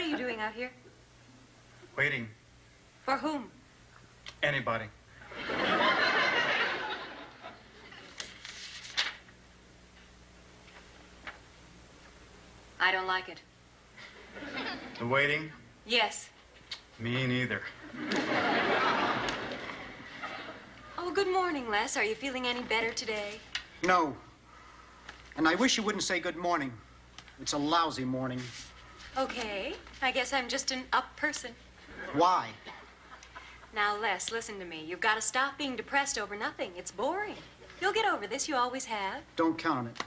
are you doing out here? Waiting. For whom? Anybody. I don't like it. The waiting? Yes. Me neither. Oh, good morning, Les. Are you feeling any better today? No. And I wish you wouldn't say good morning. It's a lousy morning. Okay. I guess I'm just an up person. Why? Now, Les, listen to me. You've got to stop being depressed over nothing. It's boring. You'll get over this. You always have. Don't count on it.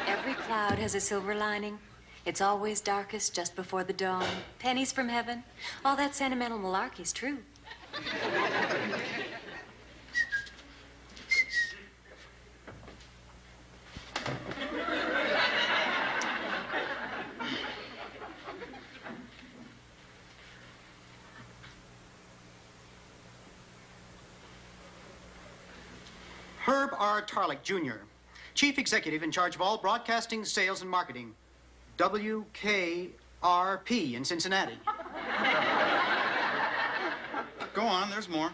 Every cloud has a silver lining. It's always darkest just before the dawn. Pennies from heaven. All that sentimental malarkey's true. Herb R. Tarlick, Jr., Chief Executive in charge of all broadcasting, sales, and marketing. WKRP in Cincinnati. Go on, there's more.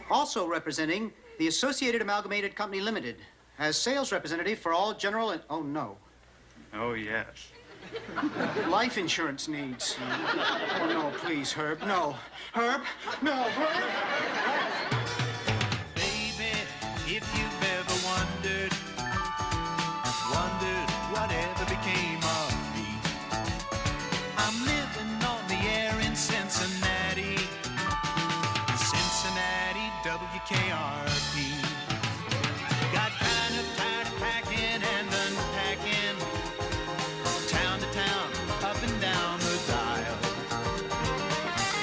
Also representing the Associated Amalgamated Company Limited as sales representative for all general and... Oh, no. Oh, yes. Life insurance needs. Oh, no, please, Herb. No. Herb? No, Herb? If you've ever wondered whatever became of me, I'm living on the air in Cincinnati, WKRP. Got kind of tired of packing and unpacking, town to town, up and down the dial.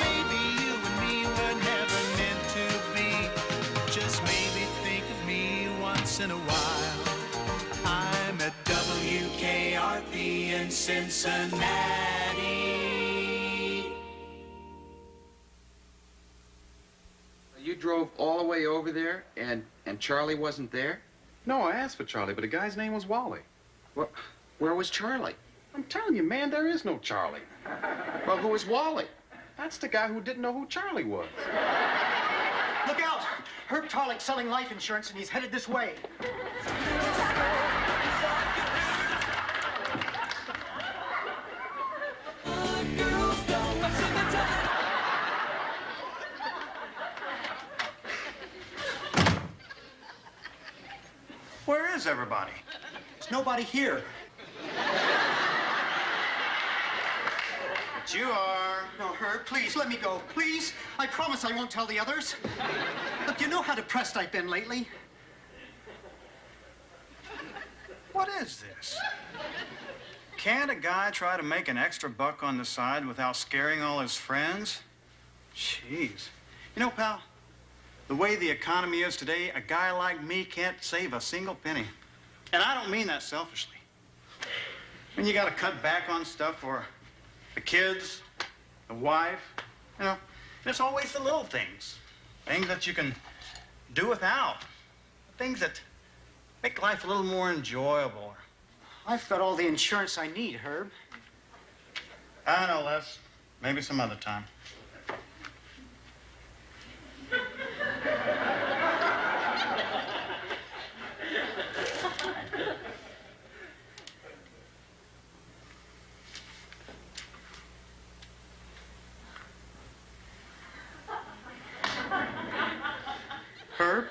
Maybe you and me were never meant to be, just maybe think of me once in a while. I'm at WKRP in Cincinnati. You drove all the way over there, and Charlie wasn't there? No, I asked for Charlie, but the guy's name was Wally. Well, where was Charlie? I'm telling you, man, there is no Charlie. Well, who was Wally? That's the guy who didn't know who Charlie was. Look out! Herb Tarlick's selling life insurance, and he's headed this way. Where is everybody? There's nobody here. But you are. No, Herb, please, let me go. Please. I promise I won't tell the others. Look, you know how depressed I've been lately. What is this? Can't a guy try to make an extra buck on the side without scaring all his friends? Jeez. You know, pal, the way the economy is today, a guy like me can't save a single penny. And I don't mean that selfishly. I mean, you gotta cut back on stuff for the kids, the wife, you know. And it's always the little things. Things that you can do without. Things that make life a little more enjoyable. I've got all the insurance I need, Herb. I know, Les. Maybe some other time. Herb?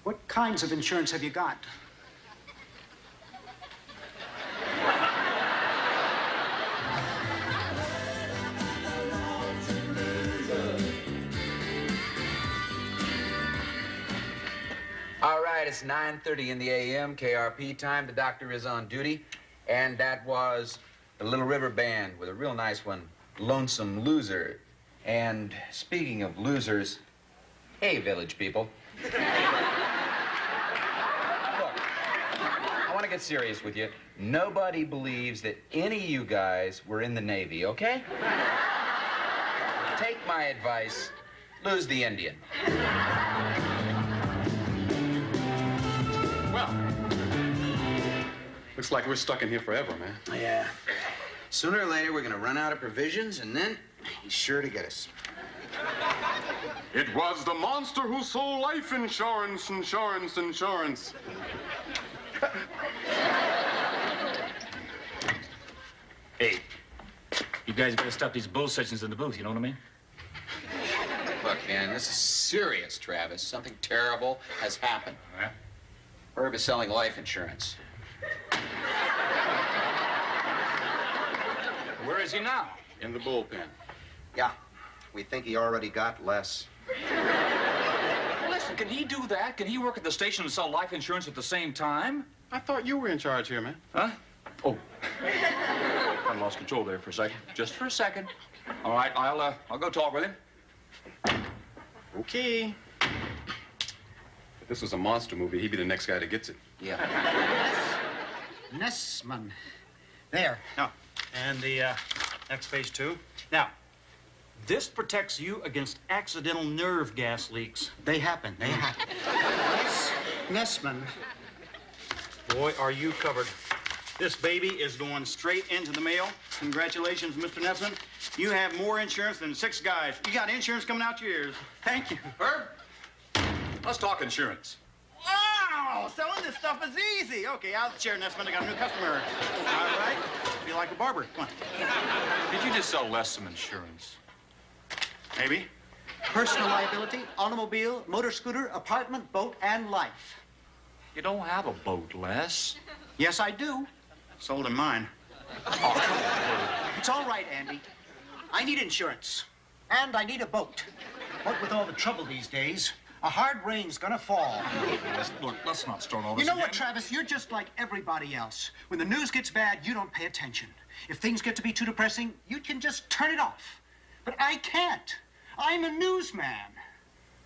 What kinds of insurance have you got? All right, it's 9:30 in the a.m., KRP time. The doctor is on duty. And that was the Little River Band with a real nice one, Lonesome Loser. And speaking of losers, hey, village people. Look, I want to get serious with you. Nobody believes that any of you guys were in the Navy, okay? Take my advice, lose the Indian. Well, Looks like we're stuck in here forever, man. Yeah. Sooner or later, we're gonna run out of provisions, and then he's sure to get us. It was the monster who sold life insurance. Hey, you guys better stop these bull sessions in the booth, you know what I mean? Look, man, this is serious, Travis. Something terrible has happened. All right. Herb is selling life insurance. Where is he now? In the bullpen. Yeah, we think he already got less. Well, listen, can he do that? Can he work at the station and sell life insurance at the same time? I thought you were in charge here, man. Huh? Oh. I lost control there for a second. Just for a second. All right, I'll go talk with him. Okay. If this was a monster movie, he'd be the next guy that gets it. Yeah. Nessman. There. No. And the next page 2. Now, this protects you against accidental nerve gas leaks. They happen. They happen. Nessman. Boy, are you covered. This baby is going straight into the mail. Congratulations, Mr. Nessman. You have more insurance than 6 guys. You got insurance coming out your ears. Thank you. Herb, let's talk insurance. Wow, selling this stuff is easy. Okay, out of the chair, Nessman. I got a new customer. All right. Be like a barber. Come on. Did you just sell Les some insurance? Maybe. Personal liability, automobile, motor scooter, apartment, boat, and life. You don't have a boat, Les. Yes, I do. Sold him mine. It's all right, Andy. I need insurance. And I need a boat. What with all the trouble these days, a hard rain's gonna fall. Look, let's not start all this You know again. what, Travis? You're just like everybody else. When the news gets bad, you don't pay attention. If things get to be too depressing, you can just turn it off. But I can't. I'm a newsman.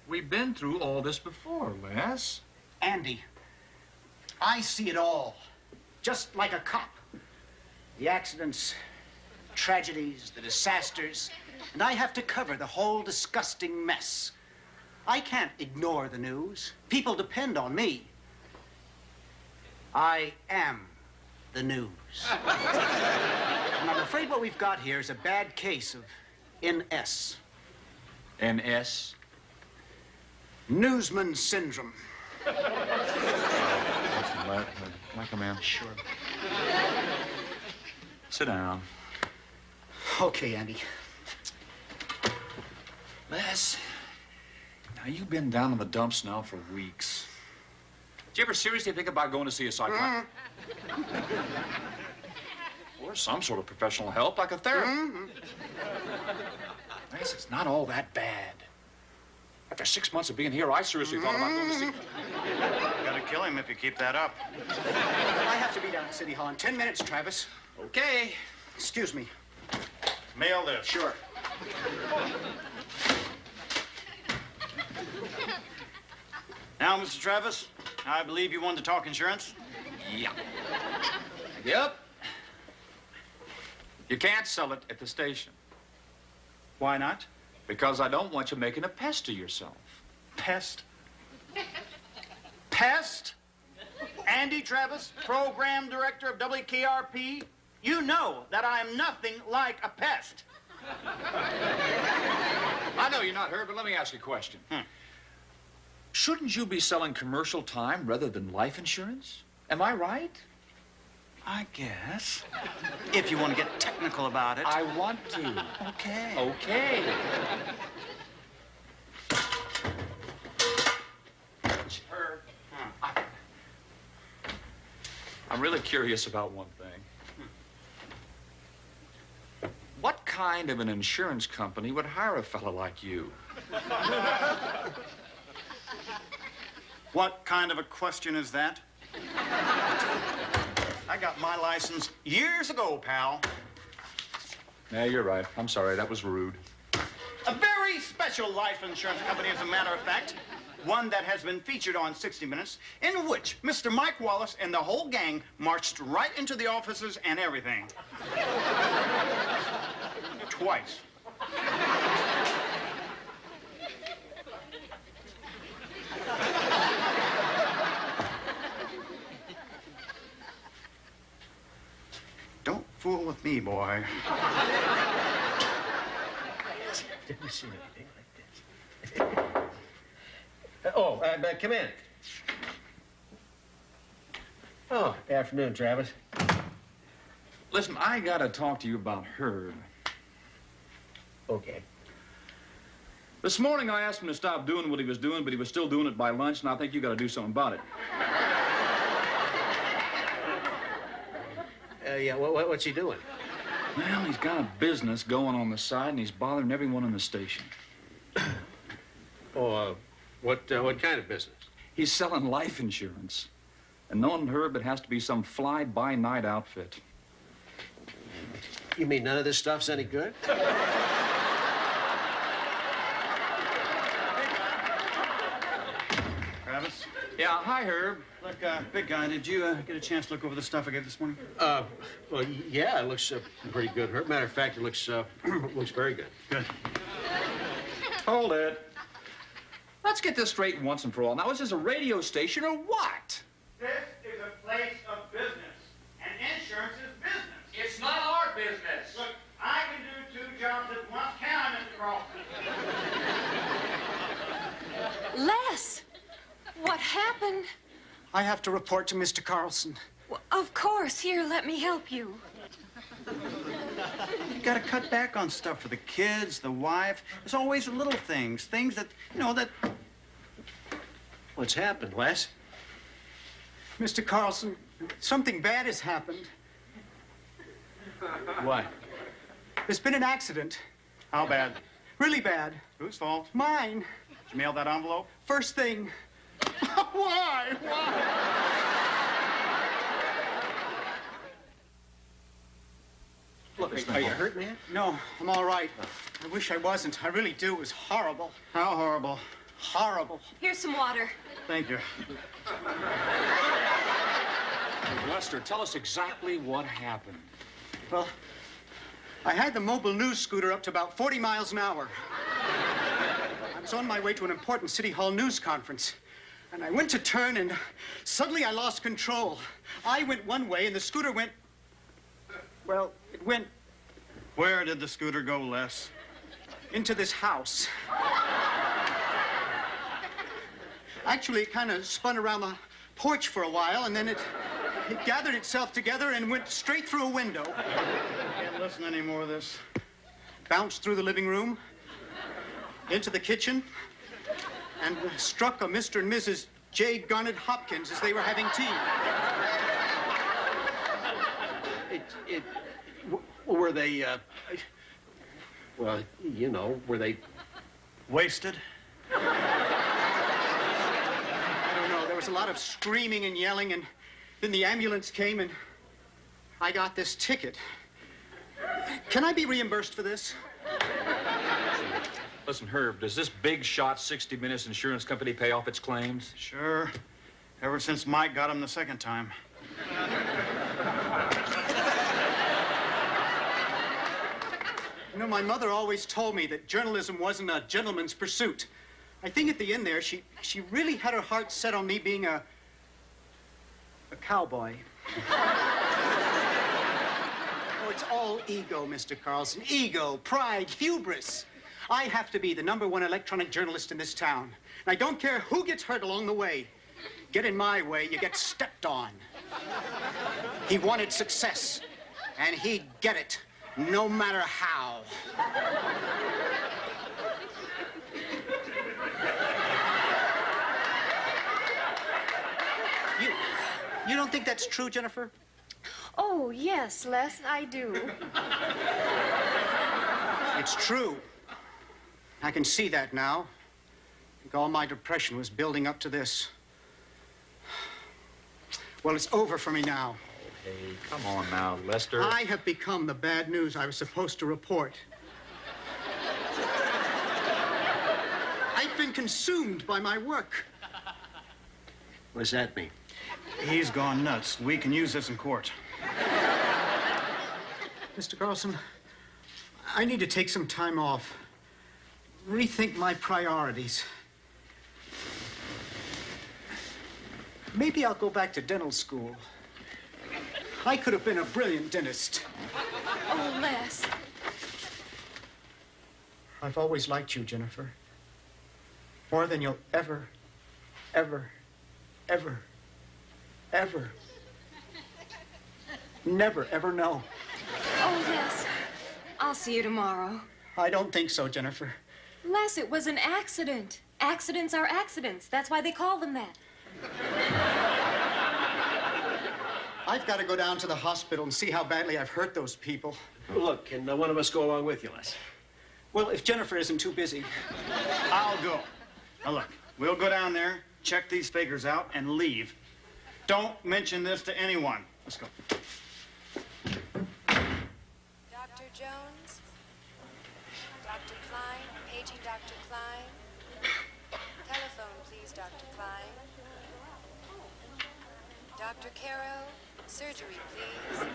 We've been through all this before, Les. Andy, I see it all. Just like a cop. The accidents, tragedies, the disasters, and I have to cover the whole disgusting mess. I can't ignore the news. People depend on me. I am the news. And I'm afraid what we've got here is a bad case of NS. NS? Newsman syndrome. Listen, can I come in? Sure. Sit down. Okay, Andy. Les, now you've been down in the dumps now for weeks. Did you ever seriously think about going to see a psychiatrist? Or some sort of professional help, like a therapist? Les, it's not all that bad. After 6 months of being here, I seriously thought about going to see... You gotta kill him if you keep that up. I have to be down at City Hall in 10 minutes, Travis. Okay. Excuse me. Mail this. Sure. Now, Mr. Travis, I believe you wanted to talk insurance. Yeah. Yep. You can't sell it at the station Why not? because I don't want you making a pest of yourself. Pest. Pest? Andy Travis, program director of WKRP. You know that I am nothing like a pest. I know you're not Herb, but let me ask you a question. Shouldn't you be selling commercial time rather than life insurance? Am I right? I guess. If you want to get technical about it. I want to. Okay. Okay. Herb, I'm really curious about one thing. What kind of an insurance company would hire a fellow like you? What kind of a question is that? I got my license years ago, pal. Yeah, you're right. I'm sorry. That was rude. A very special life insurance company, as a matter of fact. One that has been featured on 60 Minutes, in which Mr. Mike Wallace and the whole gang marched right into the offices and everything. Twice. fool with me, boy. Never seen anything like this. Come in. Oh, afternoon, Travis. Listen, I gotta talk to you about Herb. Okay. This morning I asked him to stop doing what he was doing, but he was still doing it by lunch, and I think you gotta do something about it. Yeah, what's he doing? Well, he's got a business going on the side, and he's bothering everyone in the station. What kind of business? He's selling life insurance. And knowing Herb, it has to be some fly-by-night outfit. You mean none of this stuff's any good? Travis? Yeah, hi, Herb. Look, big guy, did you get a chance to look over the stuff I gave this morning? Well, yeah, it looks pretty good. Matter of fact, it looks looks very good. Good. Hold it. Let's get this straight once and for all. Now, is this a radio station or what? This is a place of business, and insurance is business. It's not our business. Look, I can do 2 jobs at once, can I, Mr. Carlson? Les! What happened? I have to report to Mr. Carlson. Well, of course. Here, let me help you. You gotta cut back on stuff for the kids, the wife. There's always little things that, that... What's happened, Les? Mr. Carlson, something bad has happened. What? There's been an accident. How bad? Really bad. Whose fault? Mine. Did you mail that envelope? First thing. Why? Look, are you hurt, man? No, I'm all right. I wish I wasn't. I really do. It was horrible. How horrible. Horrible. Here's some water. Thank you. Lester, tell us exactly what happened. Well, I had the mobile news scooter up to about 40 miles an hour. I was on my way to an important City Hall news conference. And I went to turn, and suddenly I lost control. I went one way, and the scooter went... Well, it went Where did the scooter go, Les? into this house. Actually, it kind of spun around the porch for a while, and then it gathered itself together and went straight through a window. Can't listen any more of this. Bounced through the living room, into the kitchen, and struck a Mr. and Mrs. J. Garnet Hopkins as they were having tea. Were they, well, you know, were they... Wasted? I don't know. There was a lot of screaming and yelling, and then the ambulance came, and I got this ticket. Can I be reimbursed for this? Listen, Herb, does this big shot 60 Minutes insurance company pay off its claims? Sure. Ever since Mike got him the second time. You know, my mother always told me that journalism wasn't a gentleman's pursuit. I think at the end there, she really had her heart set on me being a cowboy. Oh, it's all ego, Mr. Carlson. Ego, pride, hubris. I have to be the #1 electronic journalist in this town. And I don't care who gets hurt along the way. Get in my way, you get stepped on. He wanted success, and he'd get it, no matter how. You don't think that's true, Jennifer? Oh, yes, Les, I do. It's true. I can see that now. I think all my depression was building up to this. Well, it's over for me now. Hey, come on now, Lester. I have become the bad news I was supposed to report. I've been consumed by my work. What does that mean? He's gone nuts. We can use this in court. Mr. Carlson, I need to take some time off. Rethink my priorities. Maybe I'll go back to dental school. I could have been a brilliant dentist. Oh, Les. I've always liked you, Jennifer. More than you'll ever, ever, ever, ever, never, ever know. Oh, Les. I'll see you tomorrow. I don't think so, Jennifer. Les, it was an accident. Accidents are accidents. That's why they call them that. I've got to go down to the hospital and see how badly I've hurt those people. Look, can one of us go along with you, Les? Well, if Jennifer isn't too busy. I'll go. Now, look, we'll go down there, check these fakers out, and leave. Don't mention this to anyone. Let's go. Dr. Jones? Dr. Klein? Paging Dr. Klein? Telephone, please, Dr. Klein. Dr. Caro? Surgery, please.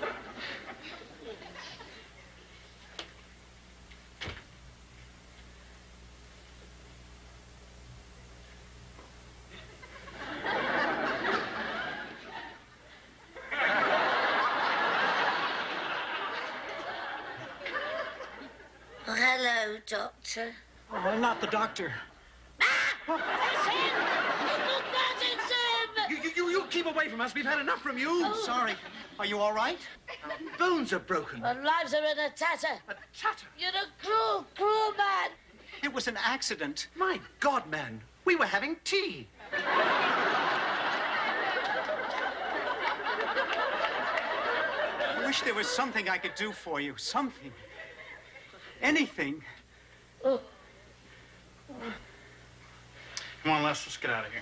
Oh, hello, Doctor. Oh, not the doctor. It's him! Look, it's him! You keep away from us. We've had enough from you. Oh, sorry. Are you all right? Bones are broken. Our lives are in a tatter. A tatter. You're a cruel, cruel man. It was an accident. My God, man. We were having tea. I wish there was something I could do for you. Something. Anything. Oh. Come on, Les, let's get out of here.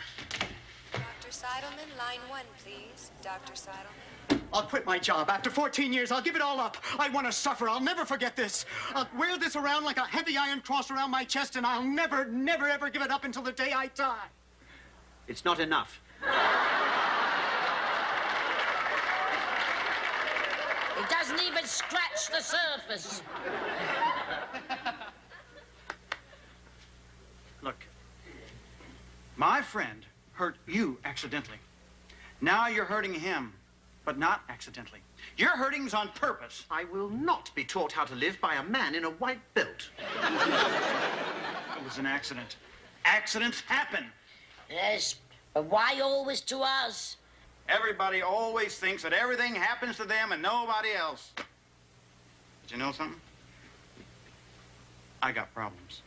Dr. Seidelman, line 1, please. Dr. Seidelman. I'll quit my job. After 14 years, I'll give it all up. I want to suffer. I'll never forget this. I'll wear this around like a heavy iron cross around my chest, and I'll never, never, ever give it up until the day I die. It's not enough. It doesn't even scratch the surface. Look, my friend hurt you accidentally. Now you're hurting him, but not accidentally. Your hurting's on purpose. I will not be taught how to live by a man in a white belt. It was an accident. Accidents happen. Yes, but why always to us? Everybody always thinks that everything happens to them and nobody else. But you know something? I got problems.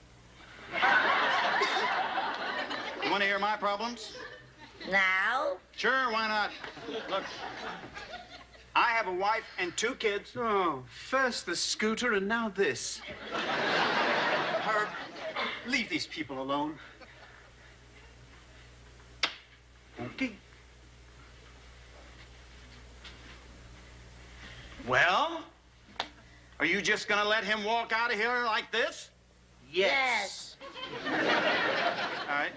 You want to hear my problems? Now? Sure, why not? Look, I have a wife and 2 kids. Oh, first the scooter and now this. Herb, leave these people alone. Okay. Well, are you just gonna let him walk out of here like this? Yes. All right.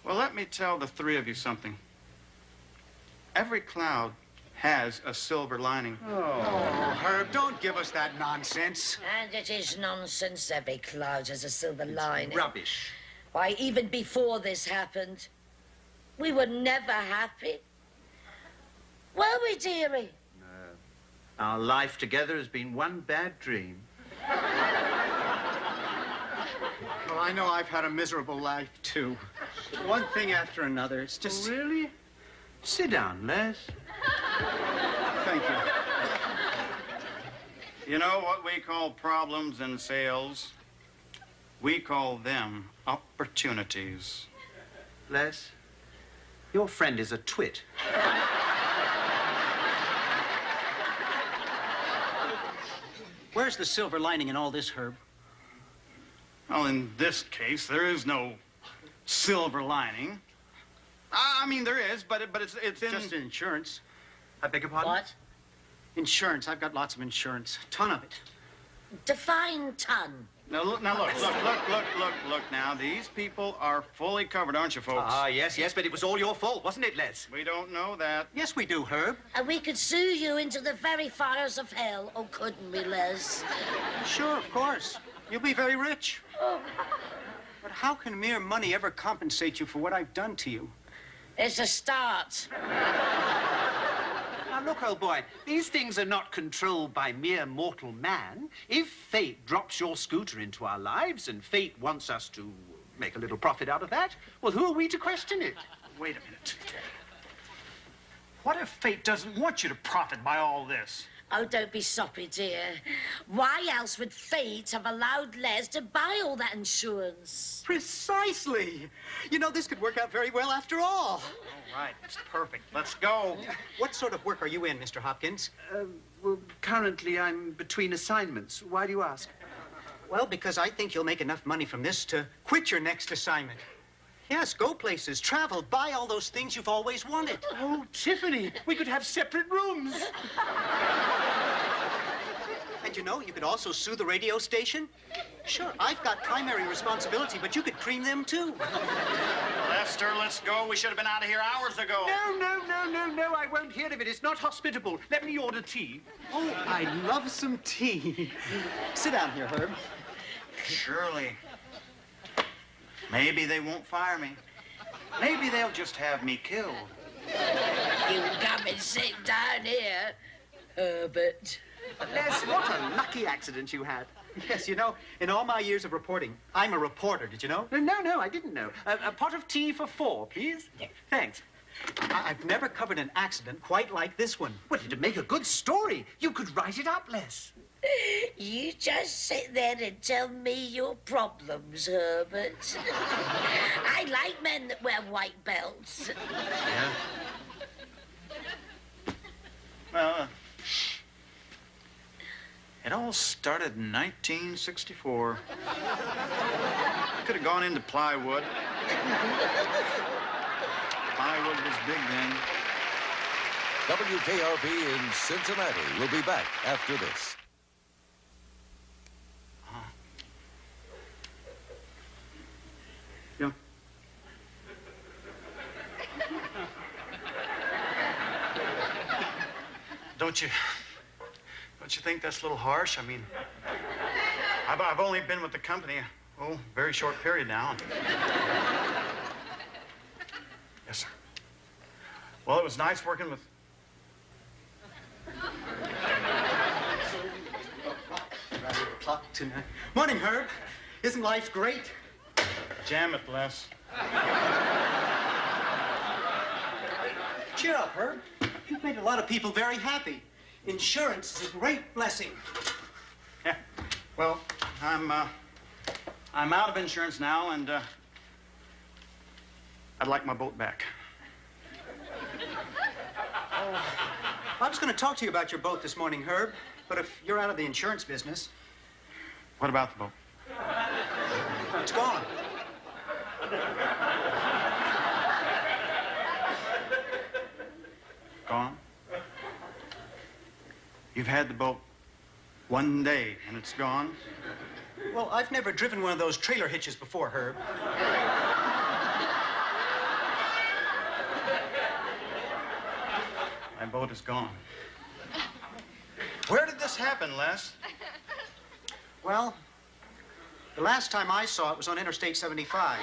Well, let me tell the 3 of you something. Every cloud has a silver lining. Oh, Herb, don't give us that nonsense. And it is nonsense. Every cloud has a silver lining. Rubbish. Why, even before this happened, we were never happy. Were we, dearie? Our life together has been one bad dream. Well, I know I've had a miserable life, too. One thing after another. It's just... Oh, really? Sit down, Les. Thank you. You know what we call problems in sales? We call them opportunities. Les, your friend is a twit. Where's the silver lining in all this, Herb? Well, in this case, there is no silver lining. I mean, there is, but it's in... Just insurance. I beg your pardon? What? Insurance. I've got lots of insurance. A ton of it. Define ton. Now, look now. These people are fully covered, aren't you, folks? Ah, yes, but it was all your fault, wasn't it, Les? We don't know that. Yes, we do, Herb. And we could sue you into the very fires of hell, oh, couldn't we, Les? Sure, of course. You'll be very rich. Oh, But how can mere money ever compensate you for what I've done to you? it's a start. Now, Now, look, old boy, these things are not controlled by mere mortal man. If fate drops your scooter into our lives and fate wants us to make a little profit out of that, well, who are we to question it? Wait a minute. What if fate doesn't want you to profit by all this? Oh, don't be soppy, dear. Why else would fate have allowed Les to buy all that insurance? Precisely. You know, this could work out very well after all. All right, it's perfect. Let's go. What sort of work are you in, Mr. Hopkins? Well, currently I'm between assignments. Why do you ask? Well, because I think you'll make enough money from this to quit your next assignment. Yes, go places, travel, buy all those things you've always wanted. Oh, Tiffany, we could have separate rooms. And you know, you could also sue the radio station. Sure, I've got primary responsibility, but you could cream them too. Lester, let's go. We should have been out of here hours ago. No, I won't hear of it. It's not hospitable. Let me order tea. Oh, I love some tea. Sit down here, Herb. Surely. Maybe they won't fire me. Maybe they'll just have me killed. You come and sit down here, Herbert. Les, what a lucky accident you had. Yes, you know, in all my years of reporting, I'm a reporter, did you know? No, I didn't know. A pot of tea for 4, please. Thanks. I've never covered an accident quite like this one. Well, it'd make a good story. You could write it up, Les. You just sit there and tell me your problems, Herbert. I like men that wear white belts. Yeah. Well, it all started in 1964. I could have gone into plywood. Plywood was big then. WKRP in Cincinnati will be back after this. Yeah. Don't you think that's a little harsh? I mean, I've only been with the company a very short period now. Yes, sir. Well, it was nice working with... Clock tonight. Morning, Herb. Isn't life great? Jam it, Les. Cheer up, Herb. You've made a lot of people very happy. Insurance is a great blessing. Yeah. Well, I'm out of insurance now, and I'd like my boat back. I was going to talk to you about your boat this morning, Herb, but if you're out of the insurance business... What about the boat? It's gone. Gone? You've had the boat one day, and it's gone? Well, I've never driven one of those trailer hitches before, Herb. My boat is gone. Where did this happen, Les? Well, the last time I saw it was on Interstate 75.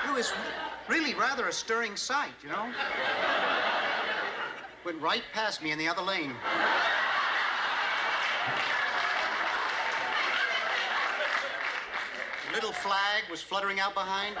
It was really rather a stirring sight, you know? Went right past me in the other lane. The little flag was fluttering out behind.